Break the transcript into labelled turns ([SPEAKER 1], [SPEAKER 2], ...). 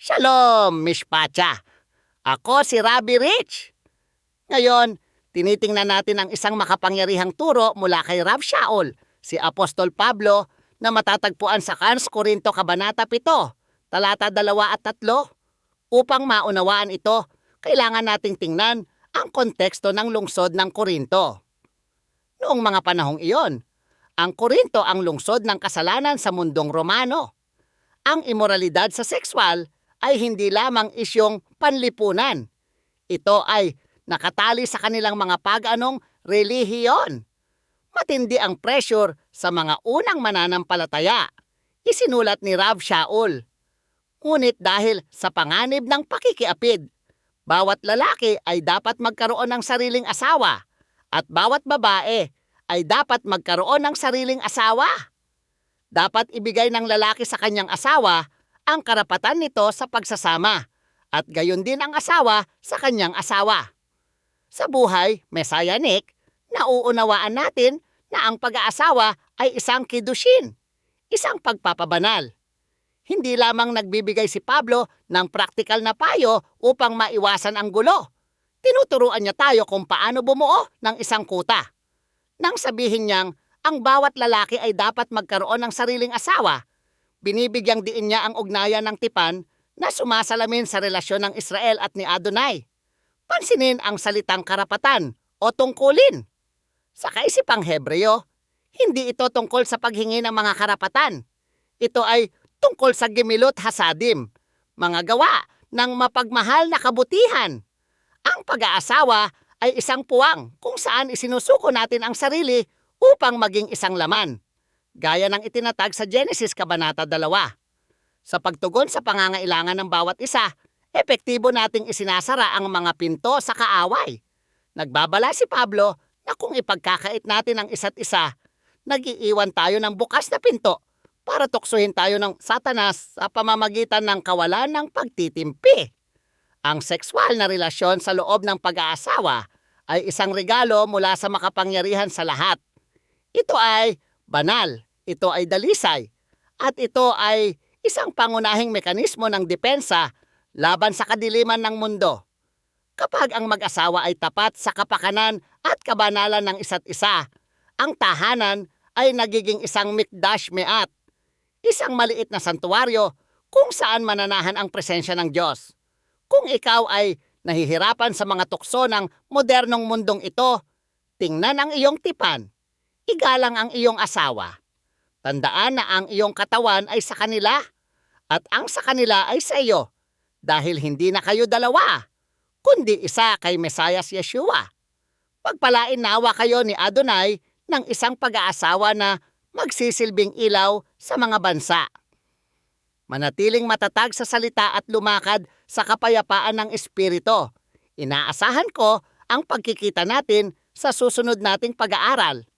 [SPEAKER 1] Shalom, Miss Pacha. Ako si Rabbi Rich. Ngayon, tinitingnan natin ang isang makapangyarihang turo mula kay Rav Shaul, si Apostol Pablo, na matatagpuan sa Kans Korinto Kabanata 7, talata 2 at 3. Upang maunawaan ito, kailangan nating tingnan ang konteksto ng lungsod ng Korinto. Noong mga panahong iyon, ang Korinto ang lungsod ng kasalanan sa mundong Romano. Ang imoralidad sa sexual ay hindi lamang isyong panlipunan. Ito ay nakatali sa kanilang mga pag-anong relihiyon. Matindi ang pressure sa mga unang mananampalataya. Isinulat ni Rav Shaul. Ngunit dahil sa panganib ng pakikiapid, bawat lalaki ay dapat magkaroon ng sariling asawa at bawat babae ay dapat magkaroon ng sariling asawa. Dapat ibigay ng lalaki sa kanyang asawa ang karapatan nito sa pagsasama at gayon din ang asawa sa kanyang asawa. Sa buhay messianic, nauunawaan natin na ang pag-aasawa ay isang kidushin, isang pagpapabanal. Hindi lamang nagbibigay si Pablo ng praktikal na payo upang maiwasan ang gulo. Tinuturuan niya tayo kung paano bumuo ng isang kuta. Nang sabihin niyang ang bawat lalaki ay dapat magkaroon ng sariling asawa, binibigyang diin niya ang ugnayan ng tipan na sumasalamin sa relasyon ng Israel at ni Adonai. Pansinin ang salitang karapatan o tungkulin. Sa kaisipang Hebreo, hindi ito tungkol sa paghingi ng mga karapatan. Ito ay tungkol sa gemilot hasadim, mga gawa ng mapagmahal na kabutihan. Ang pag-aasawa ay isang puwang kung saan isinusuko natin ang sarili upang maging isang laman, gaya ng itinatag sa Genesis Kabanata 2. Sa pagtugon sa pangangailangan ng bawat isa, epektibo nating isinasara ang mga pinto sa kaaway. Nagbabala si Pablo na kung ipagkakait natin ang isa't isa, nag-iiwan tayo ng bukas na pinto para tuksuhin tayo ng Satanas sa pamamagitan ng kawalan ng pagtitimpi. Ang sexual na relasyon sa loob ng pag-aasawa ay isang regalo mula sa makapangyarihan sa lahat. Ito ay banal, ito ay dalisay, at ito ay isang pangunahing mekanismo ng depensa laban sa kadiliman ng mundo. Kapag ang mag-asawa ay tapat sa kapakanan at kabanalan ng isa't isa, ang tahanan ay nagiging isang mikdash me'at, isang maliit na santuwaryo kung saan mananahan ang presensya ng Diyos. Kung ikaw ay nahihirapan sa mga tukso ng modernong mundong ito, tingnan ang iyong tipan. Igalang ang iyong asawa. Tandaan na ang iyong katawan ay sa kanila at ang sa kanila ay sa iyo dahil hindi na kayo dalawa, kundi isa kay Mesayas Yeshua. Pagpalain nawa kayo ni Adonai ng isang pag-aasawa na magsisilbing ilaw sa mga bansa. Manatiling matatag sa salita at lumakad sa kapayapaan ng Espiritu. Inaasahan ko ang pagkikita natin sa susunod nating pag-aaral.